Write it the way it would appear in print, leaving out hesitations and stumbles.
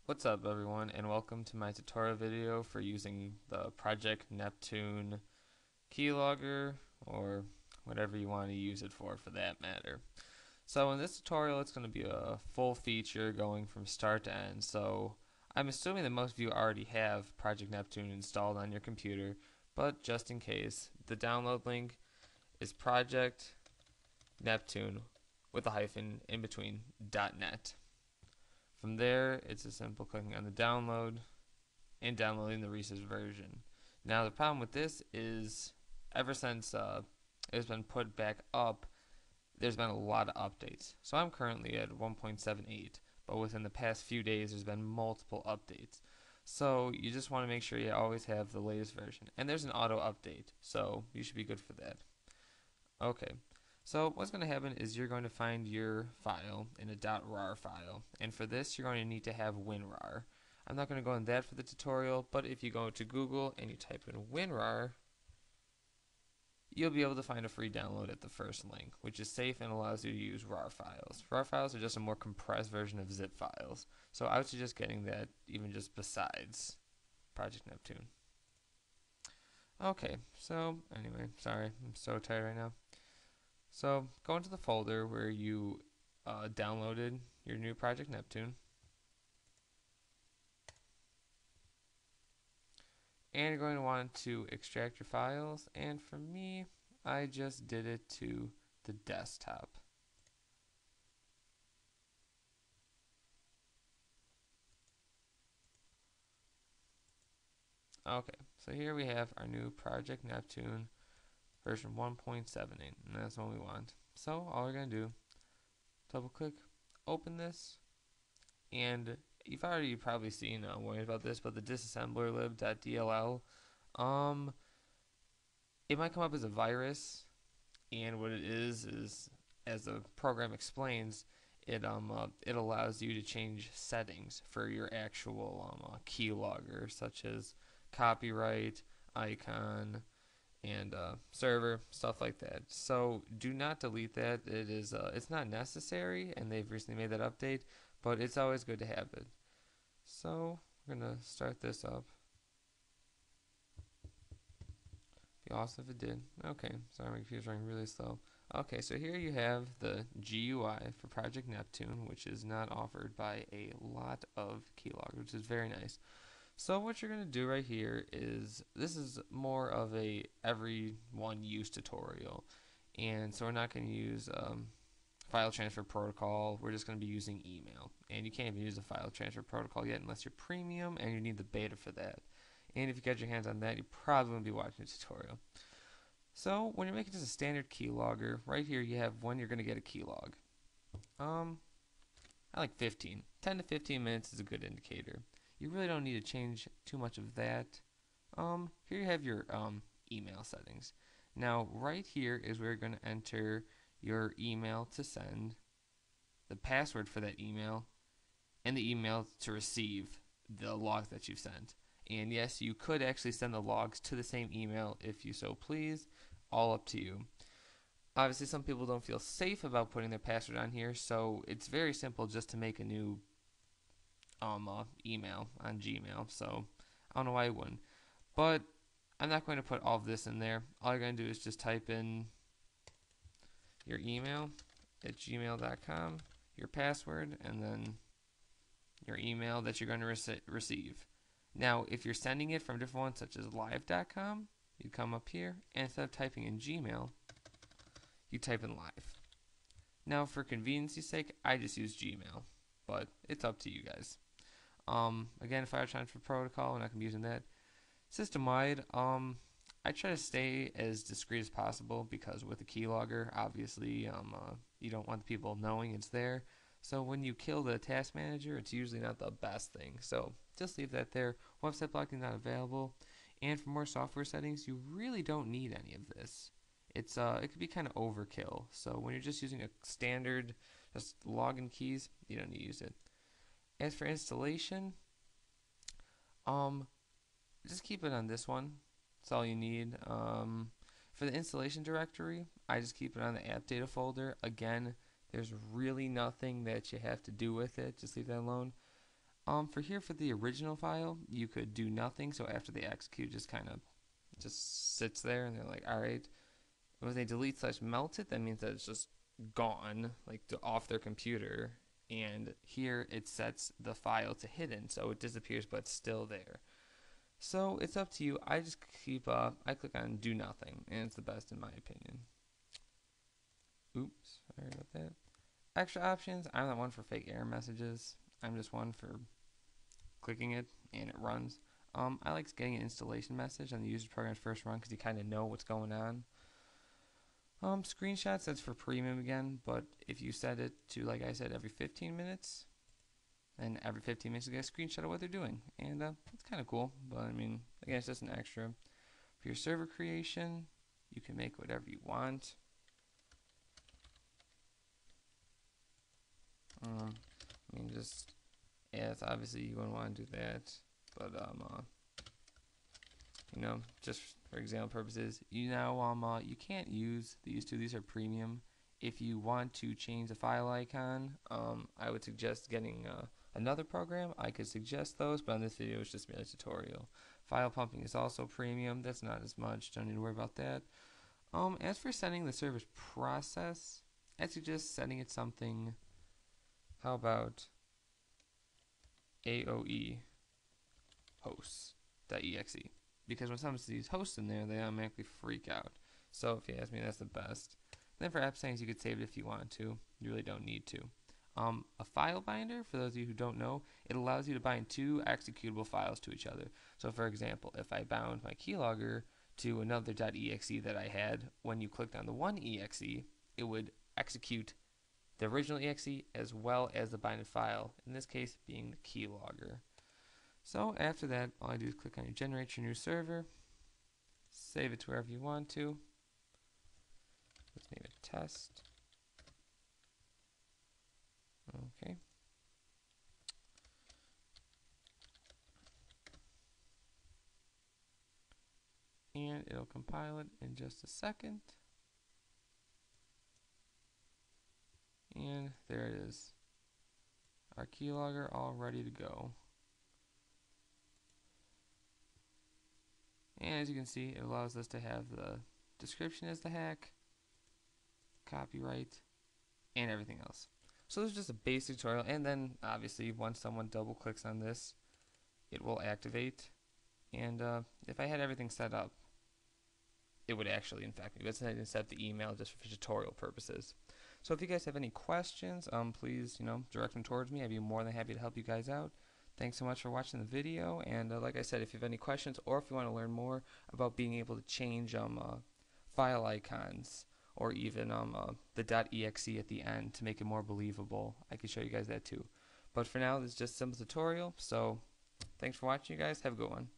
What's up everyone, and welcome to my tutorial video for using the Project Neptune Keylogger, or whatever you want to use it for that matter. So in this tutorial it's going to be a full feature going from start to end. So I'm assuming that most of you already have Project Neptune installed on your computer, but just in case, the download link is Project Neptune with a hyphen in between .net. From there, it's as simple clicking on the download and downloading the recent version. Now, the problem with this is ever since it's been put back up, there's been a lot of updates. So I'm currently at 1.78, but within the past few days, there's been multiple updates. So you just want to make sure you always have the latest version. And there's an auto update, so you should be good for that. Okay, so what's going to happen is you're going to find your file in a .rar file, and for this you're going to need to have WinRAR. I'm not going to go into that for the tutorial, but if you go to Google and you type in WinRAR, you'll be able to find a free download at the first link, which is safe and allows you to use RAR files. RAR files are just a more compressed version of zip files, so I would suggest getting that even just besides Project Neptune. Okay, so anyway, sorry, I'm so tired right now. So go into the folder where you downloaded your new Project Neptune, and you're going to want to extract your files, and for me I just did it to the desktop. Okay, so here we have our new Project Neptune version 1.78, and that's what we want. So all we're going to do, double click, open this, and you've already probably seen, I'm worried about this, but the disassembler lib.dll, it might come up as a virus, and what it is, as the program explains, it allows you to change settings for your actual keylogger, such as copyright, icon, and server, stuff like that. So do not delete that. It's not necessary, and they've recently made that update, but it's always good to have it. So we're gonna start this up. Be awesome if it did. Okay, sorry, my computer's running really slow. Okay, so here you have the GUI for Project Neptune, which is not offered by a lot of keyloggers, which is very nice. So what you're going to do right here is, this is more of a everyone use tutorial, and so we're not going to use file transfer protocol. We're just going to be using email, and you can't even use the file transfer protocol yet unless you're premium, and you need the beta for that. And if you get your hands on that, you probably won't be watching a tutorial. So when you're making just a standard keylogger, right here you have when you're going to get a keylog. I like 15. 10 to 15 minutes is a good indicator. You really don't need to change too much of that. Here you have your email settings. Now right here is where you're going to enter your email to send, the password for that email, and the email to receive the logs that you've sent. And yes, you could actually send the logs to the same email if you so please, all up to you. Obviously some people don't feel safe about putting their password on here, so it's very simple just to make a new email on Gmail. So I don't know why I wouldn't, but I'm not going to put all of this in there. All you're going to do is just type in your email at gmail.com, your password, and then your email that you're going to receive. Now if you're sending it from different ones such as live.com, you come up here, and instead of typing in Gmail, you type in live. Now for convenience's sake, I just use Gmail, but it's up to you guys. Again, file transfer protocol, we're not going to be using that. System-wide, I try to stay as discreet as possible, because with a keylogger, obviously, you don't want the people knowing it's there. So when you kill the task manager, it's usually not the best thing. So just leave that there. Website blocking not available. And for more software settings, you really don't need any of this. It could be kind of overkill. So when you're just using a standard, just login keys, you don't need to use it. As for installation, just keep it on this one. That's all you need. For the installation directory, I just keep it on the app data folder. Again, there's really nothing that you have to do with it. Just leave that alone. For the original file, you could do nothing. So after they execute, just kind of just sits there, and they're like, all right. When they delete slash melt it, that means that it's just gone, like off their computer. And here it sets the file to hidden, so it disappears, but it's still there. So it's up to you. I just I click on do nothing, and it's the best in my opinion. Oops, sorry about that. Extra options, I'm not one for fake error messages. I'm just one for clicking it and it runs. I like getting an installation message on the user program's first run because you kind of know what's going on. Screenshots, that's for premium again, but if you set it to, like I said, every 15 minutes, then every 15 minutes you get a screenshot of what they're doing, and it's kind of cool, but I mean, again, it's just an extra. For your server creation, you can make whatever you want. I mean, just, yeah, it's obviously you wouldn't want to do that, but you know, just for example purposes, you can't use these two. These are premium. If you want to change the file icon, I would suggest getting another program. I could suggest those, but on this video it's just merely a tutorial. File pumping is also premium. That's not as much. Don't need to worry about that. As for setting the server's process, I suggest setting it something. How about AOE hosts.exe? Because when someone sees hosts in there, they automatically freak out. So if you ask me, that's the best. Then for app settings, you could save it if you want to. You really don't need to. A file binder, for those of you who don't know, it allows you to bind two executable files to each other. So for example, if I bound my keylogger to another .exe that I had, when you clicked on the one exe, it would execute the original exe as well as the binded file, in this case being the keylogger. So after that, all I do is click on your generate your new server, save it to wherever you want to. Let's name it test. Okay. And it'll compile it in just a second. And there it is. Our keylogger all ready to go. And as you can see, it allows us to have the description as the hack, copyright, and everything else. So this is just a basic tutorial, and then obviously once someone double clicks on this, it will activate. And if I had everything set up, it would actually infect me. But I didn't set up the email just for tutorial purposes. So if you guys have any questions, please direct them towards me. I'd be more than happy to help you guys out. Thanks so much for watching the video, and like I said, if you have any questions or if you want to learn more about being able to change file icons or even the .exe at the end to make it more believable, I can show you guys that too. But for now, this is just a simple tutorial, so thanks for watching, you guys. Have a good one.